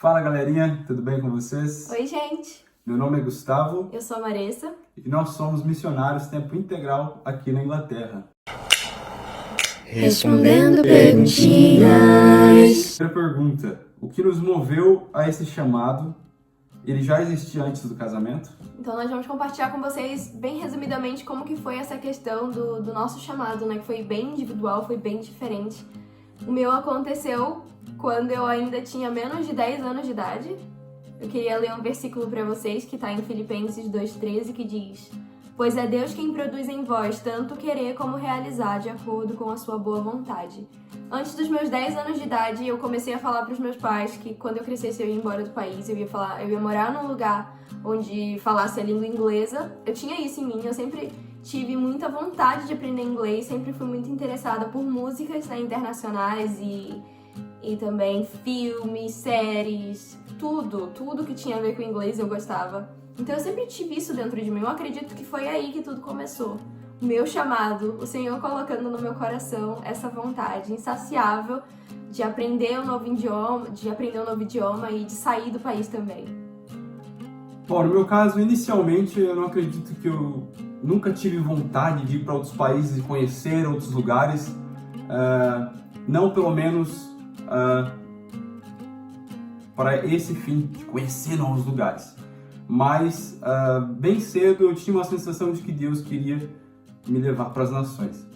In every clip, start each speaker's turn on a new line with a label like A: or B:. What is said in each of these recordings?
A: Fala galerinha, tudo bem com vocês?
B: Oi, gente!
A: Meu nome é Gustavo
B: Eu sou a Maressa.
A: e nós somos missionários tempo integral aqui na Inglaterra.
C: Respondendo perguntinhas.
A: Primeira pergunta, o que nos moveu a esse chamado? Ele já existia antes do casamento?
B: Então nós vamos compartilhar com vocês, bem resumidamente, como que foi essa questão do nosso chamado, né? Que foi bem individual, foi bem diferente. O meu aconteceu quando eu ainda tinha menos de 10 anos de idade. Eu queria ler um versículo para vocês que está em Filipenses 2,13, que diz: "Pois é Deus quem produz em vós tanto querer como realizar de acordo com a sua boa vontade." Antes dos meus 10 anos de idade, eu comecei a falar para os meus pais que quando eu crescesse eu ia embora do país, eu ia morar num lugar onde falasse a língua inglesa. Eu tinha isso em mim, eu sempre tive muita vontade de aprender inglês, sempre fui muito interessada por músicas, né, internacionais e também filmes, séries, tudo que tinha a ver com inglês eu gostava. Então eu sempre tive isso dentro de mim, eu acredito que foi aí que tudo começou. O meu chamado, o Senhor colocando no meu coração essa vontade insaciável de aprender um novo idioma, e de sair do país também.
A: Bom, no meu caso, inicialmente, eu não acredito que eu nunca tive vontade de ir para outros países e conhecer outros lugares. Não pelo menos para esse fim, de conhecer novos lugares. Mas, bem cedo, eu tinha uma sensação de que Deus queria me levar para as nações.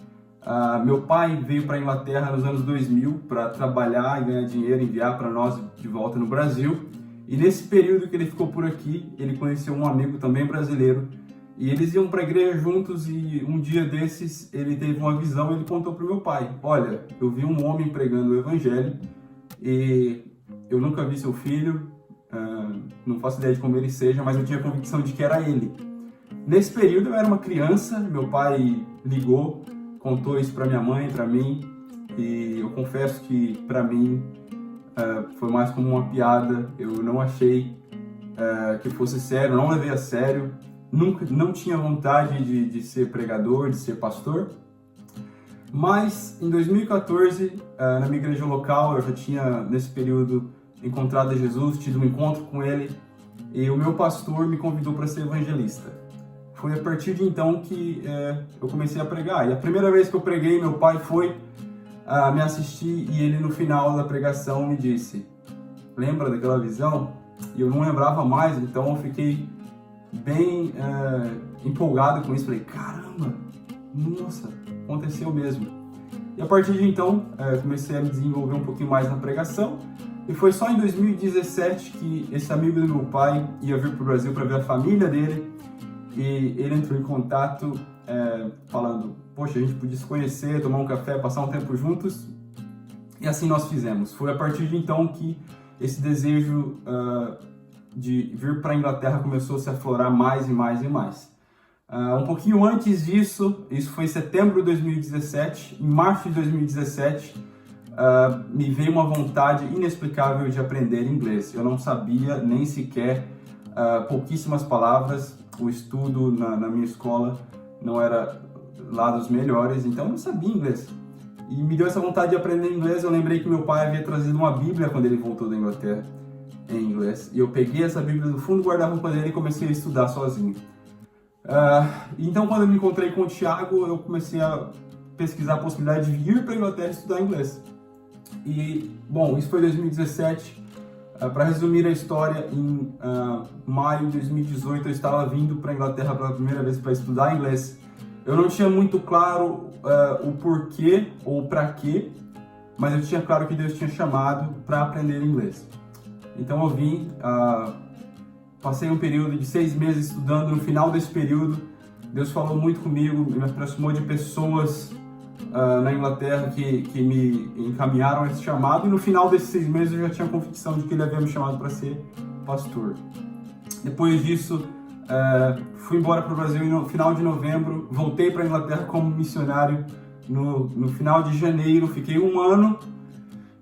A: Meu pai veio para a Inglaterra nos anos 2000 para trabalhar e ganhar dinheiro, enviar para nós de volta no Brasil. E nesse período que ele ficou por aqui, ele conheceu um amigo também brasileiro. E eles iam para a igreja juntos e um dia desses ele teve uma visão e ele contou para o meu pai: "Olha, eu vi um homem pregando o evangelho e eu nunca vi seu filho, não faço ideia de como ele seja, mas eu tinha a convicção de que era ele." Nesse período eu era uma criança, meu pai ligou, contou isso para minha mãe, para mim, e eu confesso que para mim foi mais como uma piada. Eu não achei que fosse sério, não levei a sério, não tinha vontade de ser pregador, de ser pastor. Mas em 2014, na minha igreja local, eu já tinha nesse período encontrado Jesus, tido um encontro com ele, e o meu pastor me convidou para ser evangelista. Foi a partir de então que eu comecei a pregar. E a primeira vez que eu preguei, meu pai foi me assistir e ele no final da pregação me disse: "Lembra daquela visão?" E eu não lembrava mais, então eu fiquei bem empolgado com isso. Falei: "Caramba, nossa, aconteceu mesmo." E a partir de então, comecei a me desenvolver um pouquinho mais na pregação. E foi só em 2017 que esse amigo do meu pai ia vir para o Brasil para ver a família dele. E ele entrou em contato falando: "Poxa, a gente podia se conhecer, tomar um café, passar um tempo juntos." E assim nós fizemos. Foi a partir de então que esse desejo de vir para a Inglaterra começou a se aflorar mais e mais e mais. Um pouquinho antes disso, isso foi em setembro de 2017, em março de 2017, me veio uma vontade inexplicável de aprender inglês. Eu não sabia nem sequer pouquíssimas palavras. O estudo na minha escola não era lá dos melhores, então eu não sabia inglês. E me deu essa vontade de aprender inglês. Eu lembrei que meu pai havia trazido uma Bíblia quando ele voltou da Inglaterra, em inglês. E eu peguei essa Bíblia do fundo do guarda-roupa dele e comecei a estudar sozinho. Então, quando eu me encontrei com o Thiago, eu comecei a pesquisar a possibilidade de vir para a Inglaterra estudar inglês. E, bom, isso foi em 2017. Para resumir a história, em maio de 2018 eu estava vindo para a Inglaterra pela primeira vez para estudar inglês. Eu não tinha muito claro o porquê ou para quê, mas eu tinha claro que Deus tinha chamado para aprender inglês. Então eu vim, passei um período de 6 meses estudando. No final desse período, Deus falou muito comigo, me aproximou de pessoas na Inglaterra que me encaminharam a esse chamado, e no final desses 6 meses eu já tinha a convicção de que Ele havia me chamado para ser pastor. Depois disso, fui embora para o Brasil no final de novembro, voltei para a Inglaterra como missionário no final de janeiro, fiquei 1 ano,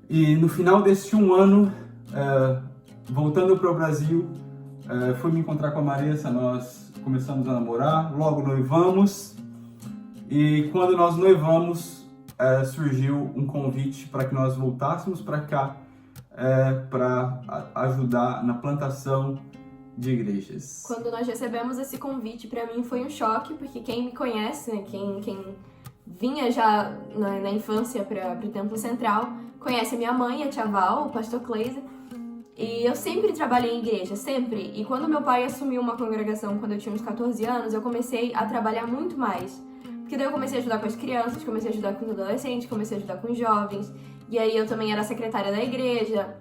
A: e no final desse 1 ano, voltando para o Brasil, fui me encontrar com a Maressa, nós começamos a namorar, logo noivamos. E quando nós noivamos, surgiu um convite para que nós voltássemos para cá para ajudar na plantação de igrejas.
B: Quando nós recebemos esse convite, para mim foi um choque, porque quem me conhece, né, quem vinha já na infância para o Templo Central, conhece a minha mãe, a tia Val, o pastor Cleiser, e eu sempre trabalhei em igreja, sempre. E quando meu pai assumiu uma congregação, quando eu tinha uns 14 anos, eu comecei a trabalhar muito mais. Porque daí eu comecei a ajudar com as crianças, comecei a ajudar com os adolescentes, comecei a ajudar com os jovens, e aí eu também era secretária da igreja.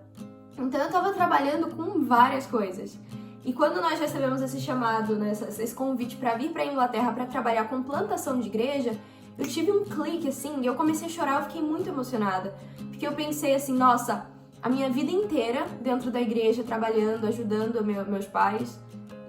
B: Então eu tava trabalhando com várias coisas. E quando nós recebemos esse chamado, né, esse convite para vir para a Inglaterra para trabalhar com plantação de igreja, eu tive um clique assim, e eu comecei a chorar, eu fiquei muito emocionada. Porque eu pensei assim, nossa, a minha vida inteira dentro da igreja, trabalhando, ajudando meus pais,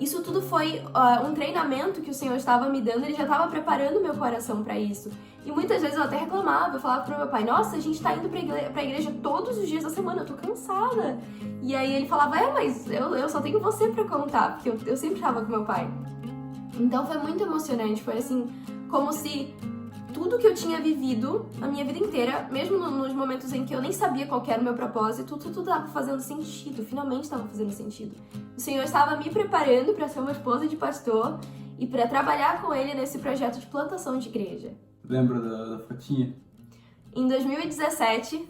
B: isso tudo foi um treinamento que o Senhor estava me dando, Ele já estava preparando meu coração para isso. E muitas vezes eu até reclamava, eu falava pro meu pai, nossa, a gente tá indo pra igreja todos os dias da semana, eu tô cansada. E aí ele falava, mas eu só tenho você pra contar, porque eu sempre estava com meu pai. Então foi muito emocionante, foi assim, como se tudo que eu tinha vivido a minha vida inteira, mesmo nos momentos em que eu nem sabia qual era o meu propósito, tudo estava fazendo sentido, finalmente estava fazendo sentido. O Senhor estava me preparando para ser uma esposa de pastor e para trabalhar com Ele nesse projeto de plantação de igreja.
A: Lembra da fotinha?
B: Em 2017,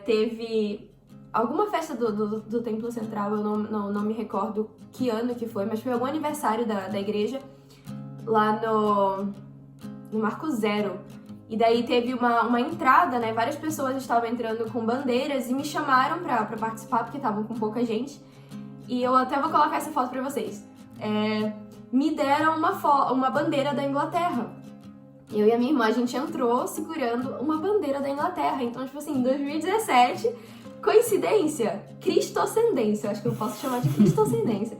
B: teve alguma festa do Templo Central, eu não me recordo que ano que foi, mas foi algum aniversário da igreja lá no Marco Zero. E daí teve uma entrada, né? Várias pessoas estavam entrando com bandeiras e me chamaram pra participar, porque estavam com pouca gente. E eu até vou colocar essa foto pra vocês. Me deram uma bandeira da Inglaterra. Eu e a minha irmã, a gente entrou segurando uma bandeira da Inglaterra. Então, tipo assim, em 2017, coincidência? Cristocendência, acho que eu posso chamar de cristocendência.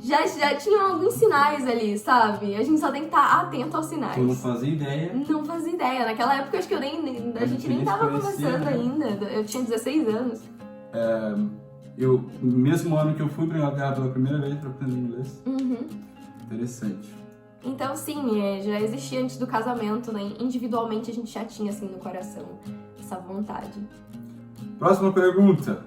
B: Já tinham alguns sinais ali, sabe? A gente só tem que estar atento aos sinais.
A: Tu não fazia ideia?
B: Não fazia ideia. Naquela época, acho que a gente nem tava conversando, né? Ainda. Eu tinha 16 anos.
A: No mesmo ano que eu fui pra Inglaterra pela primeira vez pra aprender inglês.
B: Uhum.
A: Interessante.
B: Então, sim, já existia antes do casamento, né? Individualmente a gente já tinha, assim, no coração, essa vontade.
A: Próxima pergunta.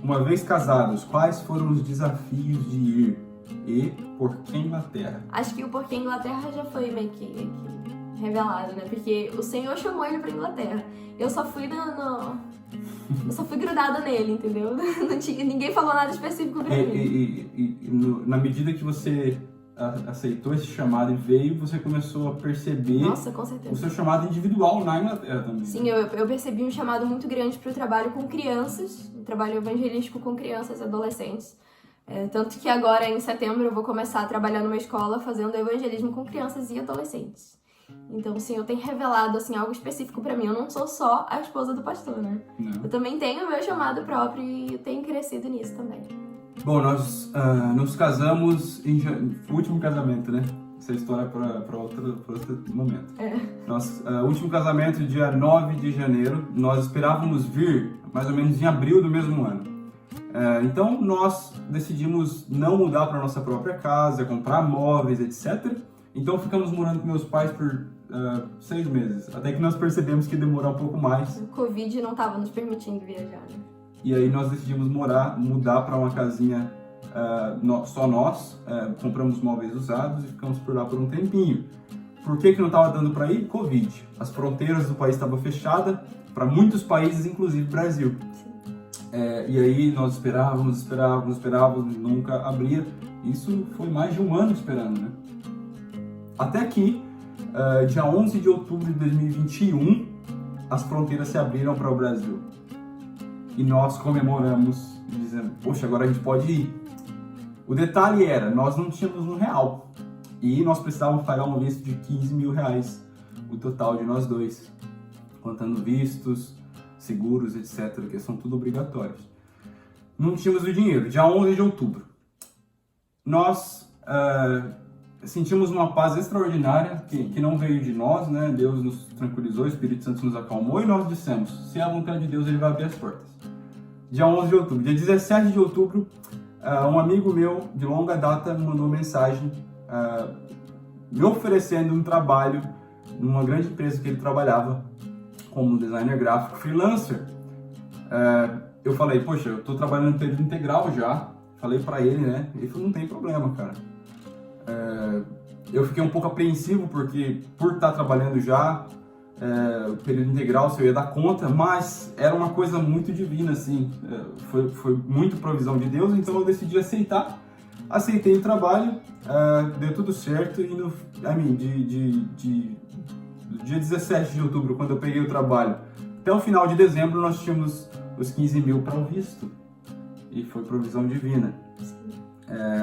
A: Uma vez casados, quais foram os desafios de ir? E por que Inglaterra?
B: Acho que o porquê Inglaterra já foi meio que revelado, né? Porque o Senhor chamou ele pra Inglaterra. Eu só fui eu só fui grudada nele, entendeu? Ninguém falou nada específico pra mim.
A: Na medida que você aceitou esse chamado e veio, você começou a perceber.
B: Nossa, com certeza.
A: O seu chamado individual na Inglaterra também.
B: Sim, eu percebi um chamado muito grande para o trabalho com crianças, um trabalho evangelístico com crianças e adolescentes. Tanto que agora, em setembro, eu vou começar a trabalhar numa escola fazendo evangelismo com crianças e adolescentes. Então, o Senhor tem revelado assim, algo específico para mim. Eu não sou só a esposa do pastor, né?
A: Não.
B: Eu também tenho o meu chamado próprio e eu tenho crescido nisso também.
A: Bom, nós nos casamos o último casamento, né? Essa história para outro momento. Nosso último casamento, dia 9 de janeiro, nós esperávamos vir mais ou menos em abril do mesmo ano. Então, nós decidimos não mudar para nossa própria casa, comprar móveis, etc. Então, ficamos morando com meus pais por 6 meses, até que nós percebemos que ia demorar um pouco mais.
B: O Covid não estava nos permitindo viajar, né?
A: E aí nós decidimos mudar para uma casinha só nós, compramos móveis usados e ficamos por lá por um tempinho. Por que não estava dando para ir? Covid. As fronteiras do país estavam fechadas para muitos países, inclusive Brasil. E aí nós esperávamos, nunca abria. Isso foi mais de um ano esperando, né? Até que, dia 11 de outubro de 2021, as fronteiras se abriram para o Brasil. E nós comemoramos, dizendo, poxa, agora a gente pode ir. O detalhe era, nós não tínhamos R$1. E nós precisávamos pagar um visto de R$15 mil, o total de nós dois. Contando vistos, seguros, etc., que são tudo obrigatórios. Não tínhamos o dinheiro. Dia 11 de outubro. Nós sentimos uma paz extraordinária, que não veio de nós, né? Deus nos tranquilizou, o Espírito Santo nos acalmou e nós dissemos, se é a vontade de Deus, Ele vai abrir as portas. Dia 11 de outubro. Dia 17 de outubro, um amigo meu de longa data me mandou mensagem me oferecendo um trabalho numa grande empresa que ele trabalhava como designer gráfico freelancer. eu falei, poxa, eu tô trabalhando em período integral já. Falei pra ele, né? Ele falou, não tem problema, cara. Eu fiquei um pouco apreensivo, porque por estar trabalhando já, período integral, se eu ia dar conta, mas era uma coisa muito divina, assim. Foi muito provisão de Deus, então eu decidi aceitar. Aceitei o trabalho, deu tudo certo, e no dia 17 de outubro, quando eu peguei o trabalho, até o final de dezembro nós tínhamos os 15 mil para o visto. E foi provisão divina.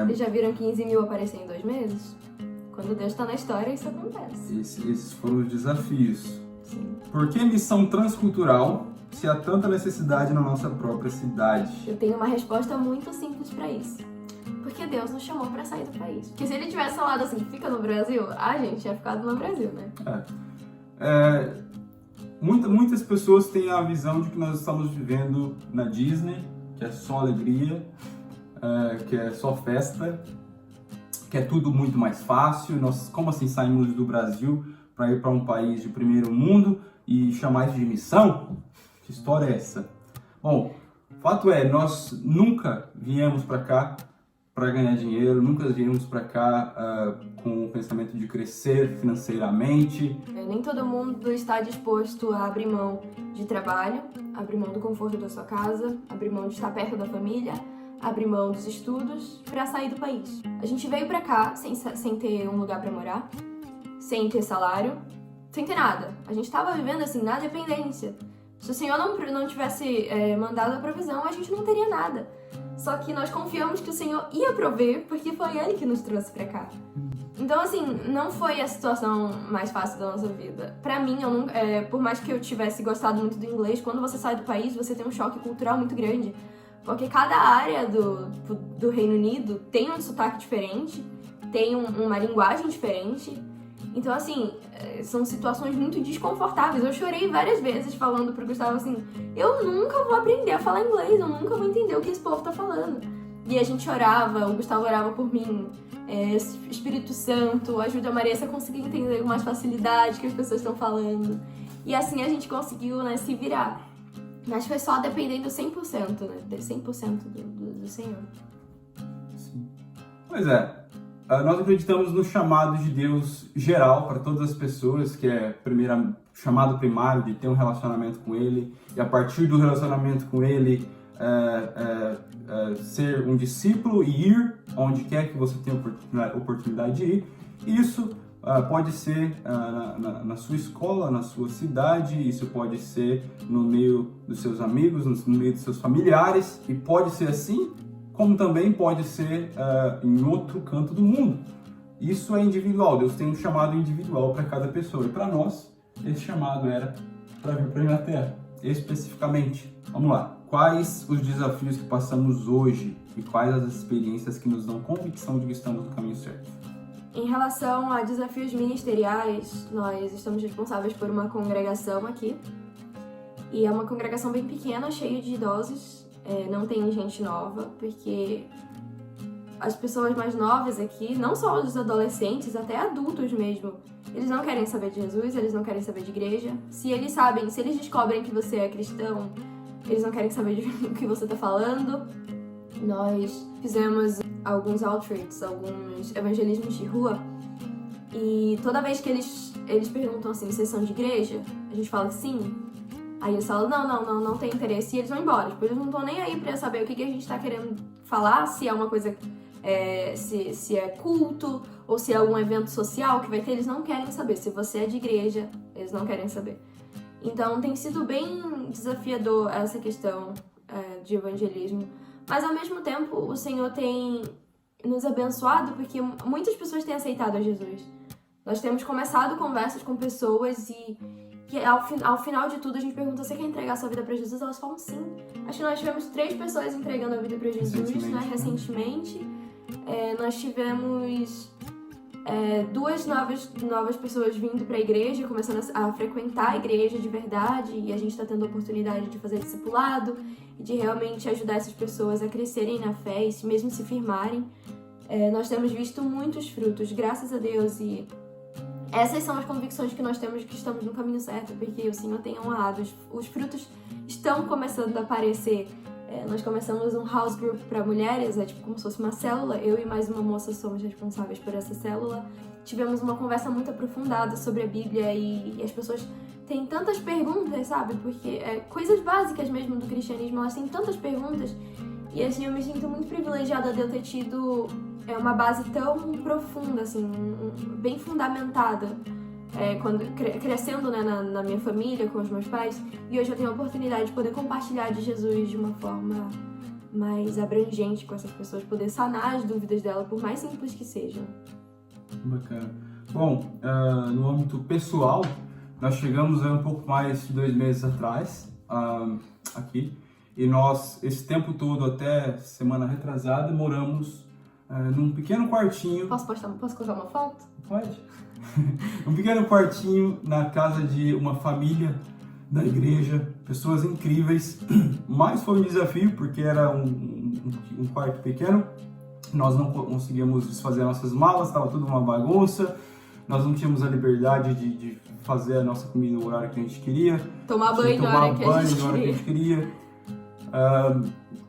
B: Vocês já viram 15 mil aparecer em 2 meses? Quando Deus está na história, isso acontece.
A: Esses foram os desafios.
B: Sim.
A: Por que missão transcultural se há tanta necessidade na nossa própria cidade?
B: Eu tenho uma resposta muito simples para isso. Porque Deus nos chamou para sair do país. Porque se ele tivesse falado assim, fica no Brasil, a gente tinha ficado no Brasil, né?
A: Muitas pessoas têm a visão de que nós estamos vivendo na Disney, que é só alegria, que é só festa, que é tudo muito mais fácil. Nós, como assim, saímos do Brasil para ir para um país de primeiro mundo e chamar isso de missão? Que história é essa? Bom, o fato é, nós nunca viemos para cá para ganhar dinheiro, nunca viemos para cá com o pensamento de crescer financeiramente.
B: Nem todo mundo está disposto a abrir mão de trabalho, abrir mão do conforto da sua casa, abrir mão de estar perto da família, abrir mão dos estudos para sair do país. A gente veio para cá sem ter um lugar para morar, sem ter salário, sem ter nada. A gente estava vivendo assim na dependência. Se o Senhor não tivesse mandado a provisão, a gente não teria nada. Só que nós confiamos que o Senhor ia prover, porque foi Ele que nos trouxe pra cá. Então, assim, não foi a situação mais fácil da nossa vida. Pra mim, por mais que eu tivesse gostado muito do inglês, quando você sai do país, você tem um choque cultural muito grande. Porque cada área do Reino Unido tem um sotaque diferente, tem uma linguagem diferente. Então, assim, são situações muito desconfortáveis. Eu chorei várias vezes falando pro Gustavo assim, eu nunca vou aprender a falar inglês, eu nunca vou entender o que esse povo tá falando. E a gente orava, o Gustavo orava por mim, Espírito Santo, ajuda a Marissa a conseguir entender com mais facilidade o que as pessoas estão falando. E assim a gente conseguiu, né, se virar. Mas foi só dependendo 100%, né, 100% do Senhor.
A: Sim. Pois é. Nós acreditamos no chamado de Deus geral para todas as pessoas, que é chamado primário de ter um relacionamento com Ele, e a partir do relacionamento com Ele, ser um discípulo e ir onde quer que você tenha oportunidade de ir. Isso pode ser na sua escola, na sua cidade, isso pode ser no meio dos seus amigos, no meio dos seus familiares, e pode ser assim, como também pode ser em outro canto do mundo. Isso é individual, Deus tem um chamado individual para cada pessoa. E para nós, esse chamado era para vir para a Inglaterra, especificamente. Vamos lá. Quais os desafios que passamos hoje e quais as experiências que nos dão convicção de que estamos no caminho certo?
B: Em relação a desafios ministeriais, nós estamos responsáveis por uma congregação aqui. E é uma congregação bem pequena, cheia de idosos. Não tem gente nova, porque as pessoas mais novas aqui, não só os adolescentes, até adultos mesmo, eles não querem saber de Jesus, eles não querem saber de igreja. Se eles descobrem que você é cristão, eles não querem saber do que você está falando. Nós fizemos alguns outreaches, alguns evangelismos de rua, e toda vez que eles perguntam assim, vocês são de igreja? A gente fala que sim. Aí eles falam, não tem interesse, e eles vão embora. Tipo, eles não estão nem aí pra saber o que a gente tá querendo falar, se é uma coisa, se é culto, ou se é algum evento social que vai ter, eles não querem saber. Se você é de igreja, eles não querem saber. Então tem sido bem desafiador essa questão de evangelismo. Mas ao mesmo tempo, o Senhor tem nos abençoado, porque muitas pessoas têm aceitado a Jesus. Nós temos começado conversas com pessoas e ao final de tudo a gente pergunta, você quer entregar sua vida para Jesus? Elas falam sim. Acho que nós tivemos 3 pessoas entregando a vida para Jesus recentemente. Nós tivemos 2 novas pessoas vindo para a igreja, começando a frequentar a igreja de verdade, e a gente está tendo a oportunidade de fazer discipulado e de realmente ajudar essas pessoas a crescerem na fé e mesmo se firmarem. Nós temos visto muitos frutos, graças a Deus, e essas são as convicções que nós temos de que estamos no caminho certo, porque o Senhor tem honrado, os frutos estão começando a aparecer Nós começamos um house group para mulheres, tipo como se fosse uma célula. Eu e mais uma moça somos responsáveis por essa célula. Tivemos uma conversa muito aprofundada sobre a Bíblia e as pessoas têm tantas perguntas, sabe? Porque coisas básicas mesmo do cristianismo, elas têm tantas perguntas. E assim, eu me sinto muito privilegiada de eu ter tido uma base tão profunda, assim, bem fundamentada. Crescendo, né, na minha família, com os meus pais, e hoje eu tenho a oportunidade de poder compartilhar de Jesus de uma forma mais abrangente com essas pessoas, poder sanar as dúvidas dela, por mais simples que sejam.
A: Bacana. Bom, no âmbito pessoal, nós chegamos um pouco mais de 2 meses atrás, aqui, e nós, esse tempo todo, até semana retrasada, moramos num pequeno quartinho.
B: Posso colocar uma foto?
A: Pode. Um pequeno quartinho na casa de uma família da igreja, pessoas incríveis, mas foi um desafio porque era um quarto pequeno, nós não conseguíamos desfazer nossas malas, estava tudo uma bagunça, nós não tínhamos a liberdade de fazer a nossa comida no horário que a gente queria,
B: tomar banho na hora que a gente
A: queria,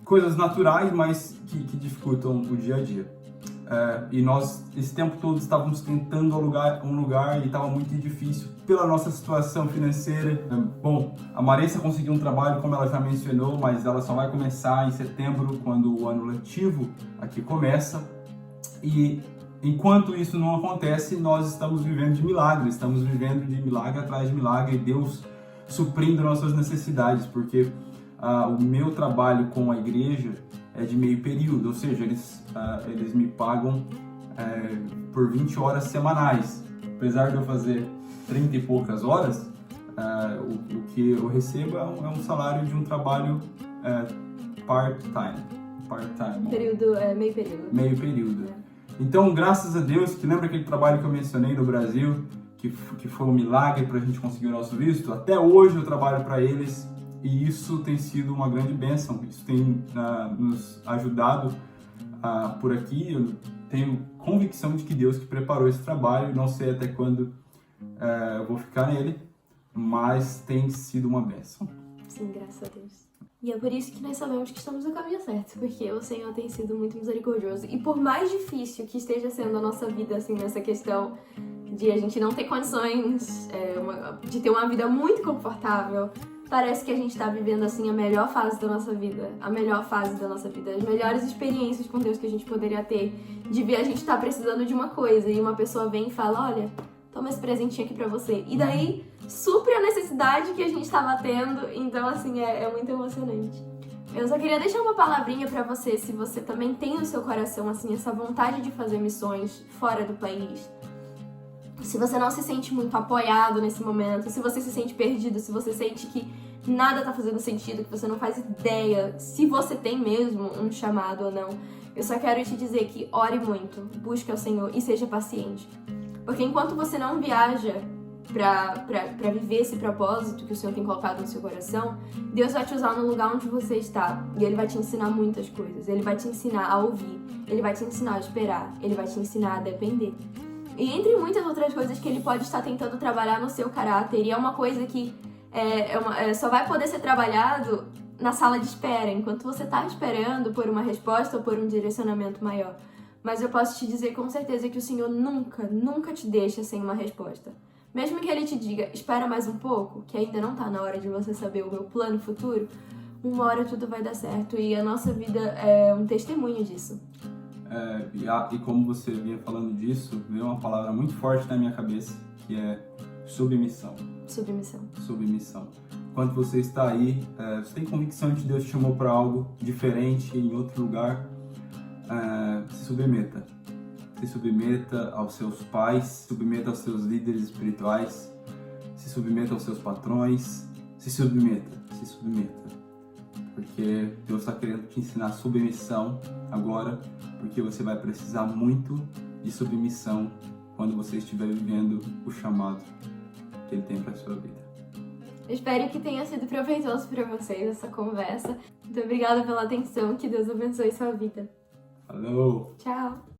A: coisas naturais, mas que dificultam o dia a dia. E nós, esse tempo todo, estávamos tentando alugar um lugar e estava muito difícil pela nossa situação financeira. Bom, a Marissa conseguiu um trabalho, como ela já mencionou, mas ela só vai começar em setembro, quando o ano letivo aqui começa. E enquanto isso não acontece, nós estamos vivendo de milagre, estamos vivendo de milagre atrás de milagre, Deus suprindo nossas necessidades, porque o meu trabalho com a igreja é de meio período, ou seja, eles me pagam por 20 horas semanais. Apesar de eu fazer 30 e poucas horas, o que eu recebo é um salário de um trabalho part-time.
B: Meio período.
A: Meio período. Então, graças a Deus, que lembra aquele trabalho que eu mencionei no Brasil, que foi um milagre para a gente conseguir o nosso visto? Até hoje eu trabalho para eles. E isso tem sido uma grande bênção, isso tem nos ajudado por aqui. Eu tenho convicção de que Deus que preparou esse trabalho, não sei até quando eu vou ficar nele, mas tem sido uma bênção.
B: Sim, graças a Deus. E é por isso que nós sabemos que estamos no caminho certo, porque o Senhor tem sido muito misericordioso. E por mais difícil que esteja sendo a nossa vida, assim, nessa questão de a gente não ter condições de ter uma vida muito confortável, parece que a gente tá vivendo, assim, a melhor fase da nossa vida. A melhor fase da nossa vida. As melhores experiências com Deus que a gente poderia ter. De ver a gente tá precisando de uma coisa e uma pessoa vem e fala, olha, toma esse presentinho aqui pra você. E daí, supre a necessidade que a gente tava tendo. Então, assim, é muito emocionante. Eu só queria deixar uma palavrinha pra você, se você também tem no seu coração, assim, essa vontade de fazer missões fora do país. Se você não se sente muito apoiado nesse momento, se você se sente perdido, se você sente que nada tá fazendo sentido, que você não faz ideia se você tem mesmo um chamado ou não, eu só quero te dizer que ore muito, busque ao Senhor e seja paciente. Porque enquanto você não viaja pra viver esse propósito que o Senhor tem colocado no seu coração, Deus vai te usar no lugar onde você está e Ele vai te ensinar muitas coisas. Ele vai te ensinar a ouvir, Ele vai te ensinar a esperar, Ele vai te ensinar a depender. E entre muitas outras coisas que Ele pode estar tentando trabalhar no seu caráter, e é uma coisa que só vai poder ser trabalhado na sala de espera, enquanto você está esperando por uma resposta ou por um direcionamento maior. Mas eu posso te dizer com certeza que o Senhor nunca te deixa sem uma resposta. Mesmo que Ele te diga, espera mais um pouco, que ainda não está na hora de você saber o meu plano futuro, uma hora tudo vai dar certo, e a nossa vida é um testemunho disso.
A: E como você vinha falando disso, veio uma palavra muito forte na minha cabeça, que é submissão. Submissão. Enquanto você está aí, você tem convicção de que Deus te chamou para algo diferente, em outro lugar, se submeta. Se submeta aos seus pais, se submeta aos seus líderes espirituais, se submeta aos seus patrões, se submeta. Porque Deus está querendo te ensinar submissão agora, porque você vai precisar muito de submissão quando você estiver vivendo o chamado que Ele tem para a sua vida.
B: Eu espero que tenha sido proveitoso para vocês essa conversa. Muito obrigada pela atenção, que Deus abençoe sua vida.
A: Falou!
B: Tchau!